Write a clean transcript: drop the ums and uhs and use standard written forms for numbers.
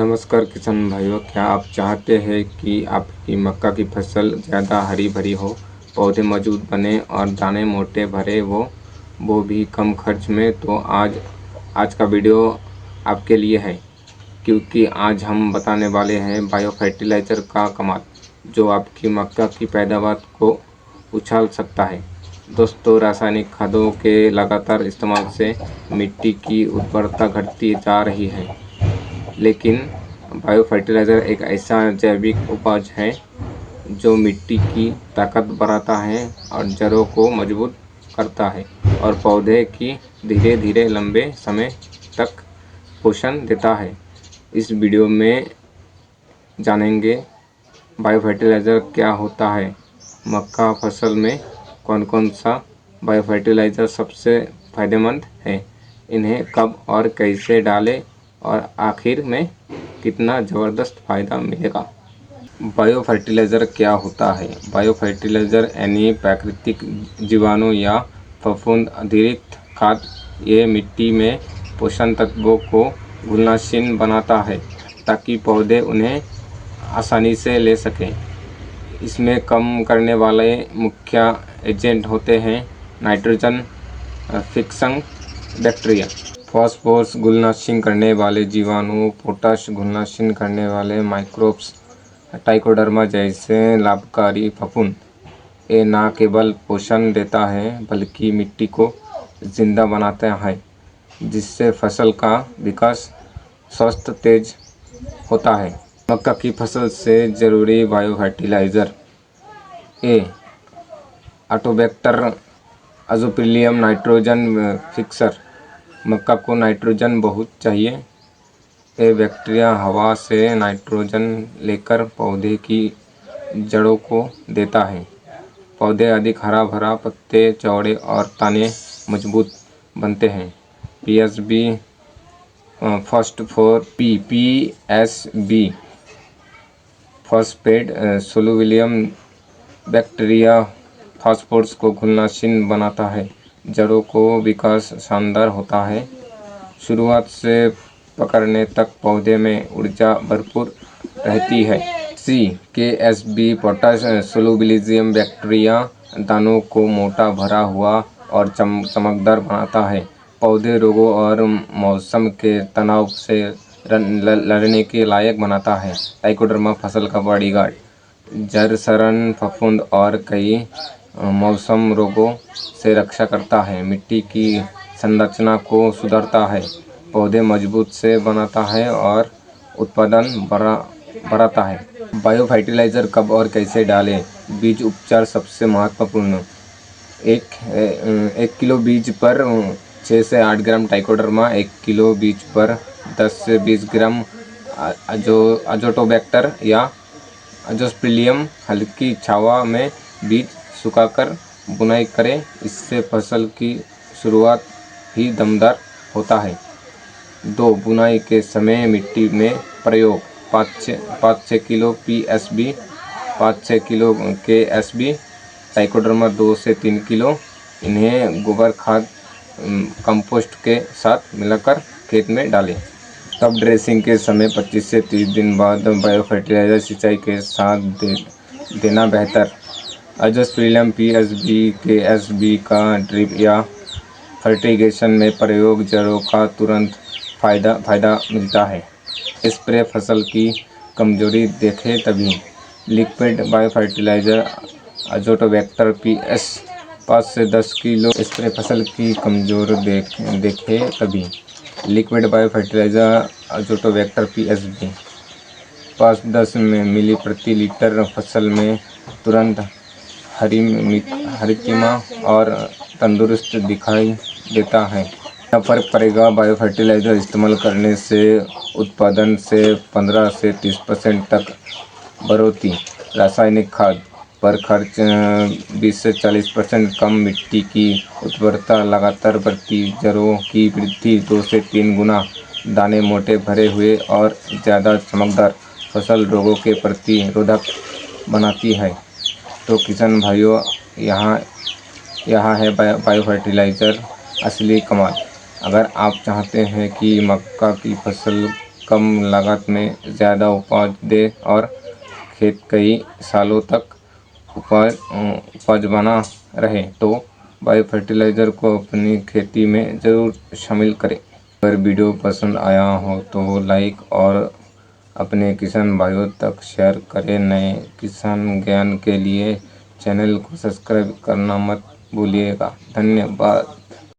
नमस्कार किसान भाइयों, क्या आप चाहते हैं कि आपकी मक्का की फसल ज़्यादा हरी भरी हो, पौधे मजबूत बने और दाने मोटे भरे वो भी कम खर्च में? तो आज का वीडियो आपके लिए है, क्योंकि आज हम बताने वाले हैं बायो फर्टिलाइज़र का कमाल, जो आपकी मक्का की पैदावार को उछाल सकता है। दोस्तों, रासायनिक खादों के लगातार इस्तेमाल से मिट्टी की उर्वरता घटती जा रही है, लेकिन बायो फर्टिलाइज़र एक ऐसा जैविक उपज है जो मिट्टी की ताकत बढ़ाता है और जड़ों को मजबूत करता है और पौधे की धीरे धीरे लंबे समय तक पोषण देता है। इस वीडियो में जानेंगे बायो फर्टिलाइज़र क्या होता है, मक्का फसल में कौन कौन सा बायो फर्टिलाइज़र सबसे फ़ायदेमंद है, इन्हें कब और कैसे डालें और आखिर में कितना ज़बरदस्त फ़ायदा मिलेगा। बायो फर्टिलाइज़र क्या होता है? बायो फर्टिलाइज़र यानी प्राकृतिक जीवाणु या फफूंद आधारित खाद। ये मिट्टी में पोषक तत्वों को घुलनशील बनाता है ताकि पौधे उन्हें आसानी से ले सकें। इसमें कम करने वाले मुख्य एजेंट होते हैं नाइट्रोजन फिक्सिंग बैक्टीरिया, फॉस्फोरस घुलनशील करने वाले जीवाणु, पोटाश घुलनशील करने वाले माइक्रोब्स, ट्राइकोडर्मा जैसे लाभकारी फफूंद। ये न केवल पोषण देता है बल्कि मिट्टी को जिंदा बनाता है, जिससे फसल का विकास स्वस्थ तेज होता है। मक्का की फसल से ज़रूरी बायो फर्टिलाइज़र: ए ऑटोबैक्टर अज़ोस्पिरिलम नाइट्रोजन फिक्सर। मक्का को नाइट्रोजन बहुत चाहिए। ये बैक्टीरिया हवा से नाइट्रोजन लेकर पौधे की जड़ों को देता है। पौधे अधिक हरा भरा, पत्ते चौड़े और तने मजबूत बनते हैं। PSB first four PSB phosphate solubilizing bacteria phosphorus को घुलनशील बनाता है, जड़ों को विकास शानदार होता है। शुरुआत से पकड़ने तक पौधे में ऊर्जा भरपूर रहती है। सी केएसबी पोटाश सोलुबिलियम बैक्टीरिया दानों को मोटा भरा हुआ और चमकदार बनाता है। पौधे रोगों और मौसम के तनाव से लड़ने के लायक बनाता है। ट्राइकोडर्मा फसल का बॉडीगार्ड, जड़ सड़न, फफूंद और कई मौसम रोगों से रक्षा करता है। मिट्टी की संरचना को सुधारता है, पौधे मजबूत से बनाता है और उत्पादन बढ़ाता है। बायो फर्टिलाइज़र कब और कैसे डालें? बीज उपचार सबसे महत्वपूर्ण। एक किलो बीज पर 6 से 8 ग्राम ट्राइकोडर्मा, 1 किलो बीज पर 10 से 20 ग्राम अज़ोटोबैक्टर या अज़ोस्पिरिलम। हल्की छावा में बीज सुखाकर बुनाई करें, इससे फसल की शुरुआत ही दमदार होता है। 2 बुनाई के समय मिट्टी में प्रयोग: 5-6 kilo PSB, 5-6 kilo KSB, trichoderma 2 से 3 किलो। इन्हें गोबर खाद कंपोस्ट के साथ मिलाकर खेत में डालें। टॉप ड्रेसिंग के समय 25 से 30 दिन बाद बायो फर्टिलाइज़र सिंचाई के साथ देना बेहतर। अज़ोस्पिरिलम पीएसबी केएसबी का ड्रिप या फर्टिगेशन में प्रयोग जड़ों का तुरंत फ़ायदा मिलता है। स्प्रे फसल की कमजोरी देखे तभी। लिक्विड बायो फर्टिलाइज़र अज़ोटोबैक्टर पीएस 5 से 10 किलो। स्प्रे फसल की कमजोर देखे तभी। लिक्विड बायो फर्टिलाइज़र अज़ोटोबैक्टर पीएसबी 5-10 मिली प्रति लीटर फसल में तुरंत हरितिमा और तंदुरुस्त दिखाई देता है। क्या फ़र्क पड़ेगा? बायो फर्टिलाइज़र इस्तेमाल करने से उत्पादन से 15 से 30% तक बढ़ोतरी। रासायनिक खाद पर खर्च 20 से 40% कम। मिट्टी की उर्वरता लगातार बढ़ती। जड़ों की वृद्धि 2 से 3 गुना। दाने मोटे भरे हुए और ज़्यादा चमकदार। फसल रोगों के प्रतिरोधक बनाती है। तो किसान भाइयों, यहाँ है बायो फर्टिलाइज़र असली कमाल। अगर आप चाहते हैं कि मक्का की फसल कम लागत में ज़्यादा उपज दे और खेत कई सालों तक उपज बना रहे तो बायो फर्टिलाइज़र को अपनी खेती में ज़रूर शामिल करें। अगर वीडियो पसंद आया हो तो लाइक और अपने किसान भाइयों तक शेयर करें। नए किसान ज्ञान के लिए चैनल को सब्सक्राइब करना मत भूलिएगा। धन्यवाद।